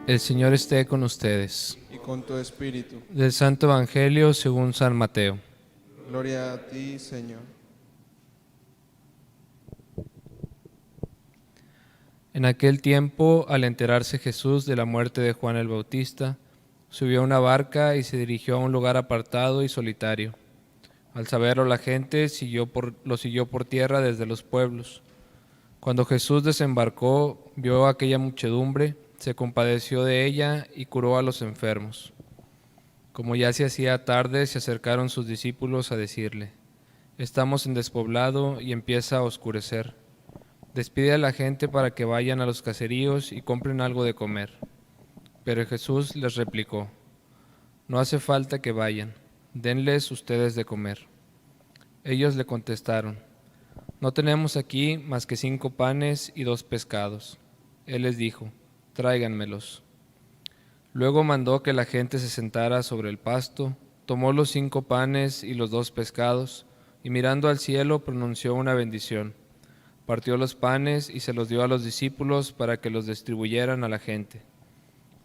El Señor esté con ustedes. Y con tu espíritu. Del Santo Evangelio según San Mateo. Gloria a ti, Señor. En aquel tiempo, al enterarse Jesús de la muerte de Juan el Bautista, subió a una barca y se dirigió a un lugar apartado y solitario. Al saberlo la gente lo siguió por tierra desde los pueblos. Cuando Jesús desembarcó, vio a aquella muchedumbre, se compadeció de ella y curó a los enfermos. Como ya se hacía tarde, se acercaron sus discípulos a decirle: «Estamos en despoblado y empieza a oscurecer. Despide a la gente para que vayan a los caseríos y compren algo de comer». Pero Jesús les replicó: «No hace falta que vayan, denles ustedes de comer». Ellos le contestaron: «No tenemos aquí más que 5 panes y 2 pescados». Él les dijo: «Tráiganmelos». Luego mandó que la gente se sentara sobre el pasto, tomó los 5 panes y los 2 pescados, y mirando al cielo pronunció una bendición. Partió los panes y se los dio a los discípulos para que los distribuyeran a la gente.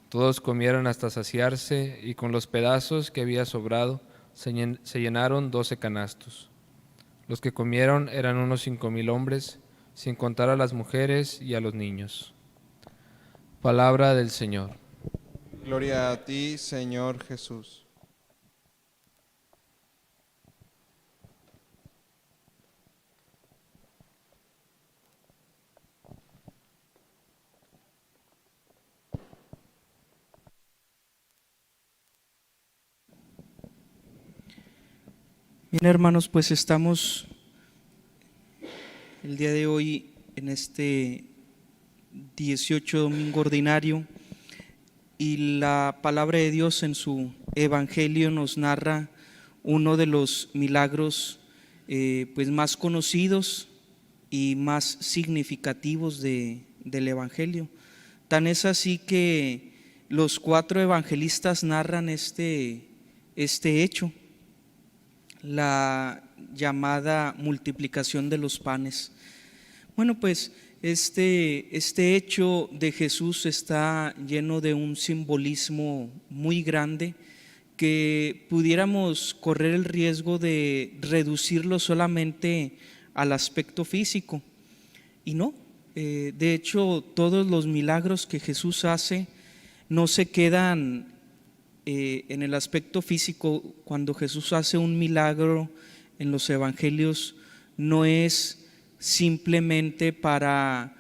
Todos comieron hasta saciarse, y con los pedazos que había sobrado se llenaron 12 canastos. Los que comieron eran unos 5,000 hombres, sin contar a las mujeres y a los niños. Palabra del Señor. Gloria a ti, Señor Jesús. Bien, hermanos, pues estamos el día de hoy en este 18 domingo ordinario, y la palabra de Dios en su Evangelio nos narra uno de los milagros pues más conocidos y más significativos del Evangelio. Tan es así que los 4 evangelistas narran este hecho, la llamada multiplicación de los panes. Bueno, pues este hecho de Jesús está lleno de un simbolismo muy grande, que pudiéramos correr el riesgo de reducirlo solamente al aspecto físico, y no. De hecho, todos los milagros que Jesús hace no se quedan en el aspecto físico. Cuando Jesús hace un milagro en los evangelios, no es simplemente para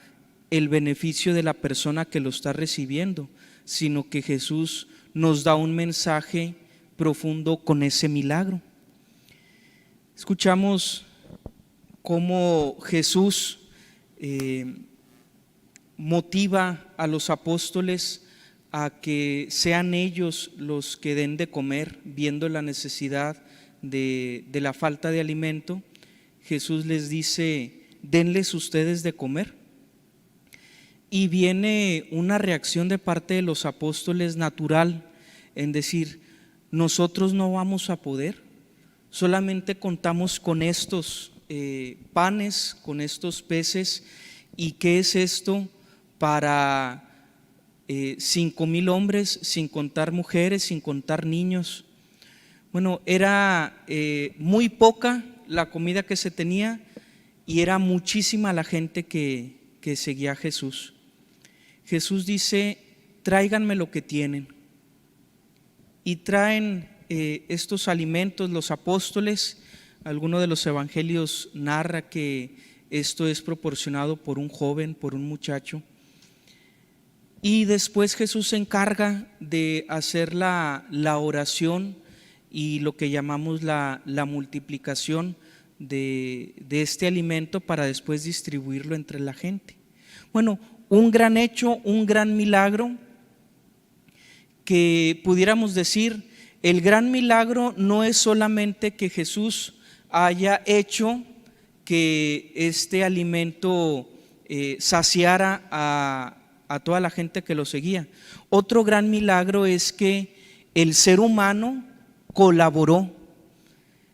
el beneficio de la persona que lo está recibiendo, sino que Jesús nos da un mensaje profundo con ese milagro. Escuchamos cómo Jesús motiva a los apóstoles a que sean ellos los que den de comer, viendo la necesidad de la falta de alimento. Jesús les dice: denles ustedes de comer. Y viene una reacción de parte de los apóstoles natural, en decir: nosotros no vamos a poder, solamente contamos con estos panes, con estos peces. ¿Y qué es esto para 5,000 hombres, sin contar mujeres, sin contar niños? Bueno, era muy poca la comida que se tenía, y era muchísima la gente que seguía a Jesús. Jesús dice: tráiganme lo que tienen. Y traen estos alimentos los apóstoles. Alguno de los evangelios narra que esto es proporcionado por un joven, por un muchacho. Y después Jesús se encarga de hacer la oración y lo que llamamos la multiplicación de este alimento, para después distribuirlo entre la gente. Bueno, un gran hecho, un gran milagro, que pudiéramos decir, el gran milagro no es solamente que Jesús haya hecho que este alimento saciara a toda la gente que lo seguía. Otro gran milagro es que el ser humano colaboró,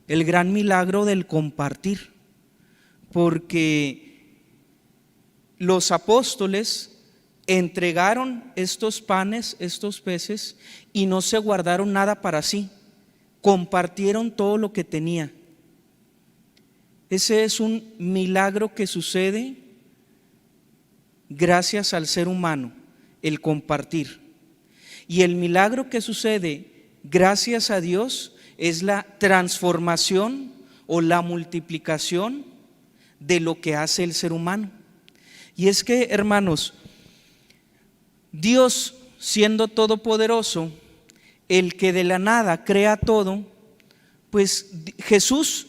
el gran milagro del compartir, porque los apóstoles entregaron estos panes, estos peces, y no se guardaron nada para sí, compartieron todo lo que tenía. Ese es un milagro que sucede gracias al ser humano, el compartir. Y el milagro que sucede gracias a Dios es la transformación o la multiplicación de lo que hace el ser humano. Y es que, hermanos, Dios, siendo todopoderoso, el que de la nada crea todo, pues Jesús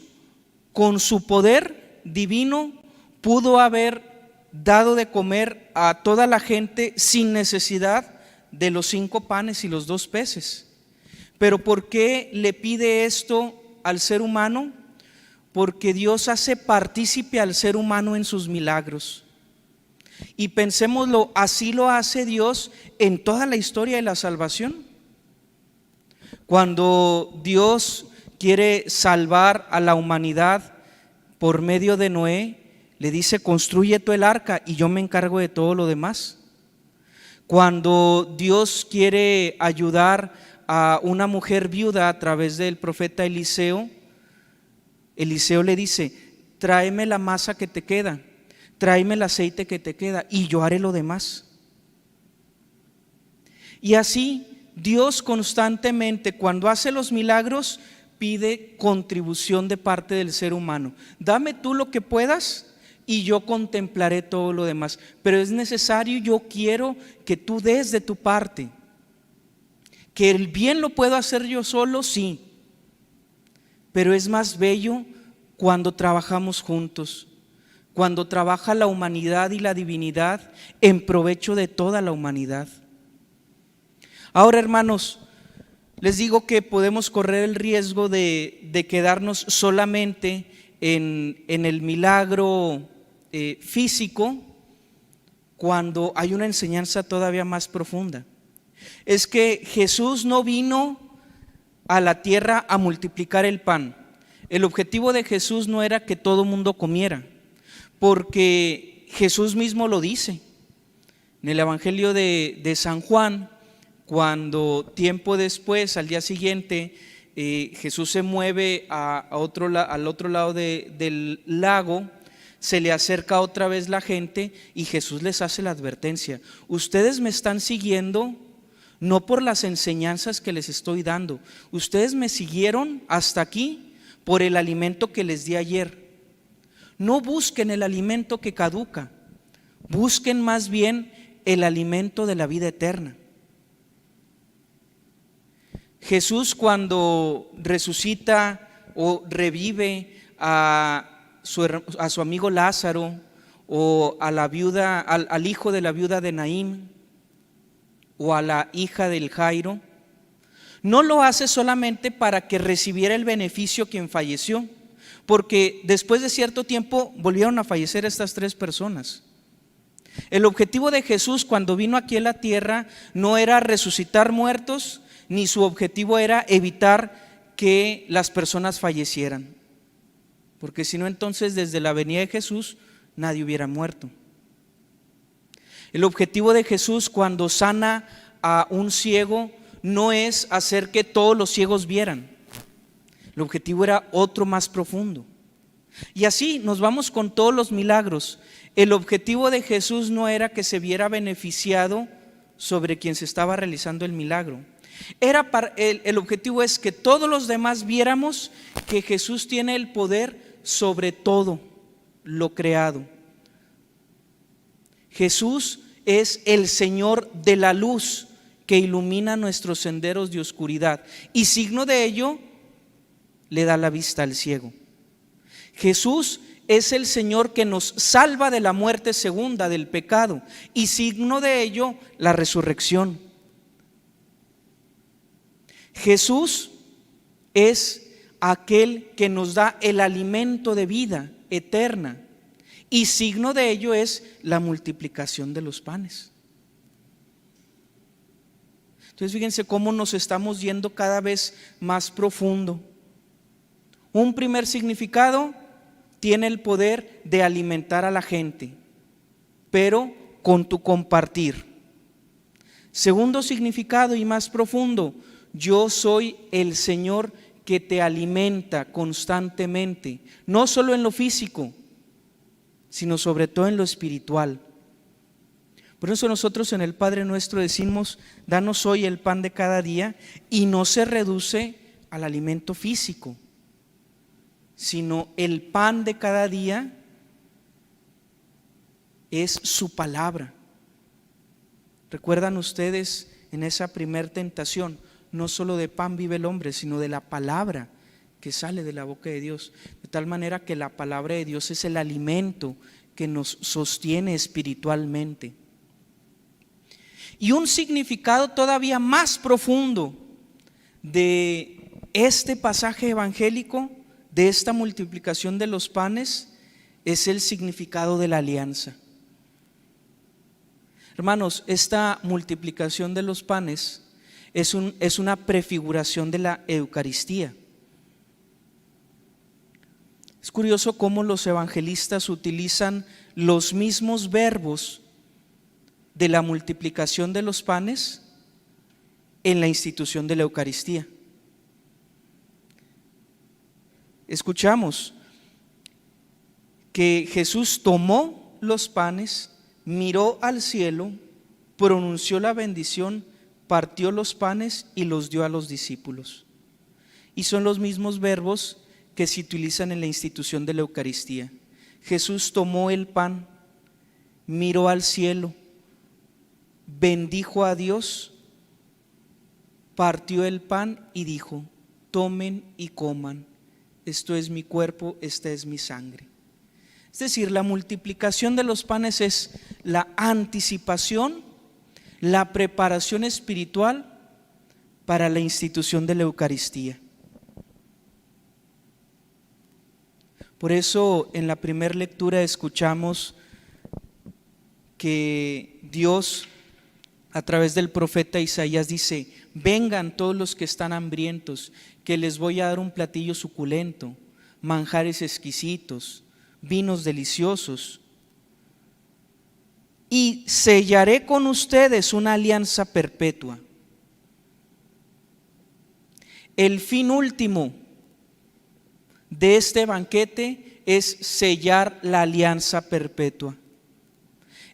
con su poder divino pudo haber dado de comer a toda la gente sin necesidad de los 5 panes y los 2 peces. Pero ¿por qué le pide esto al ser humano? Porque Dios hace partícipe al ser humano en sus milagros. Y pensémoslo, así lo hace Dios en toda la historia de la salvación. Cuando Dios quiere salvar a la humanidad por medio de Noé, le dice: construye tú el arca y yo me encargo de todo lo demás. Cuando Dios quiere ayudar a una mujer viuda a través del profeta Eliseo, Eliseo le dice: tráeme la masa que te queda, tráeme el aceite que te queda y yo haré lo demás. Y así Dios constantemente, cuando hace los milagros, pide contribución de parte del ser humano. Dame tú lo que puedas y yo contemplaré todo lo demás. Pero es necesario, yo quiero que tú des de tu parte. Que el bien lo puedo hacer yo solo, sí, pero es más bello cuando trabajamos juntos, cuando trabaja la humanidad y la divinidad en provecho de toda la humanidad. Ahora, hermanos, les digo que podemos correr el riesgo de quedarnos solamente en el milagro físico, cuando hay una enseñanza todavía más profunda. Es que Jesús no vino a la tierra a multiplicar el pan. El objetivo de Jesús no era que todo mundo comiera, porque Jesús mismo lo dice en el Evangelio de San Juan, cuando tiempo después, al día siguiente, Jesús se mueve al otro lado del lago. Se le acerca otra vez la gente y Jesús les hace la advertencia: ustedes me están siguiendo no por las enseñanzas que les estoy dando, ustedes me siguieron hasta aquí por el alimento que les di ayer. No busquen el alimento que caduca, busquen más bien el alimento de la vida eterna. Jesús, cuando resucita o revive a su amigo Lázaro, o a la viuda, al hijo de la viuda de Naín, o a la hija del Jairo, no lo hace solamente para que recibiera el beneficio quien falleció, porque después de cierto tiempo volvieron a fallecer estas 3 personas. El objetivo de Jesús cuando vino aquí a la tierra no era resucitar muertos, ni su objetivo era evitar que las personas fallecieran, porque si no, entonces desde la venida de Jesús nadie hubiera muerto. El objetivo de Jesús cuando sana a un ciego no es hacer que todos los ciegos vieran. El objetivo era otro más profundo. Y así nos vamos con todos los milagros. El objetivo de Jesús no era que se viera beneficiado sobre quien se estaba realizando el milagro. El objetivo es que todos los demás viéramos que Jesús tiene el poder sobre todo lo creado. Jesús es el Señor de la luz que ilumina nuestros senderos de oscuridad, y signo de ello le da la vista al ciego. Jesús es el Señor que nos salva de la muerte segunda, del pecado, y signo de ello la resurrección. Jesús es aquel que nos da el alimento de vida eterna, y signo de ello es la multiplicación de los panes. Entonces fíjense cómo nos estamos yendo cada vez más profundo. Un primer significado: tiene el poder de alimentar a la gente, pero con tu compartir. Segundo significado y más profundo, yo soy el Señor que te alimenta constantemente, no solo en lo físico, sino sobre todo en lo espiritual. Por eso nosotros en el Padre Nuestro decimos, danos hoy el pan de cada día, y no se reduce al alimento físico, sino el pan de cada día es su palabra. ¿Recuerdan ustedes en esa primer tentación? No solo de pan vive el hombre, sino de la palabra que sale de la boca de Dios. De tal manera que la palabra de Dios es el alimento que nos sostiene espiritualmente. Y un significado todavía más profundo de este pasaje evangélico, de esta multiplicación de los panes, es el significado de la alianza. Hermanos, esta multiplicación de los panes es una prefiguración de la Eucaristía. Es curioso cómo los evangelistas utilizan los mismos verbos de la multiplicación de los panes en la institución de la Eucaristía. Escuchamos que Jesús tomó los panes, miró al cielo, pronunció la bendición, partió los panes y los dio a los discípulos. Y son los mismos verbos que se utilizan en la institución de la Eucaristía. Jesús tomó el pan, miró al cielo, bendijo a Dios, partió el pan y dijo: tomen y coman, esto es mi cuerpo, esta es mi sangre. Es decir, la multiplicación de los panes es la anticipación, la preparación espiritual para la institución de la Eucaristía. Por eso en la primera lectura escuchamos que Dios a través del profeta Isaías dice: vengan todos los que están hambrientos, que les voy a dar un platillo suculento, manjares exquisitos, vinos deliciosos, y sellaré con ustedes una alianza perpetua. El fin último de este banquete es sellar la alianza perpetua.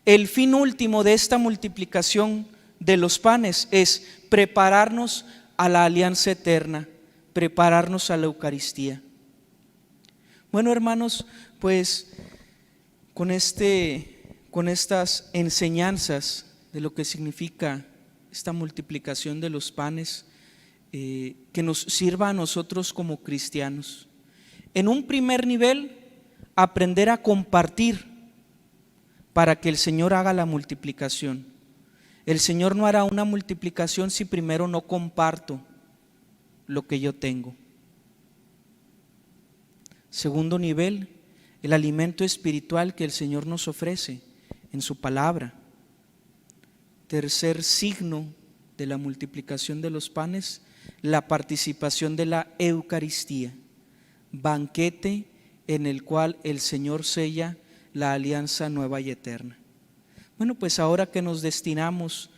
El fin último de esta multiplicación de los panes es prepararnos a la alianza eterna, prepararnos a la Eucaristía. Bueno, hermanos, pues con estas enseñanzas de lo que significa esta multiplicación de los panes, que nos sirva a nosotros como cristianos. En un primer nivel, aprender a compartir para que el Señor haga la multiplicación. El Señor no hará una multiplicación si primero no comparto lo que yo tengo. Segundo nivel, el alimento espiritual que el Señor nos ofrece en su palabra. Tercer signo de la multiplicación de los panes, la participación de la Eucaristía, banquete en el cual el Señor sella la alianza nueva y eterna. Bueno, pues ahora que nos destinamos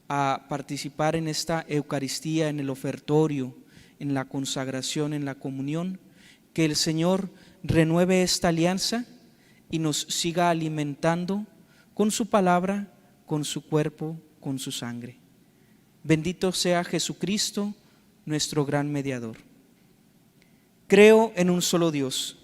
a participar en esta Eucaristía, en el ofertorio, en la consagración, en la comunión, que el Señor renueve esta alianza y nos siga alimentando con su palabra, con su cuerpo, con su sangre. Bendito sea Jesucristo, nuestro gran mediador. Creo en un solo Dios,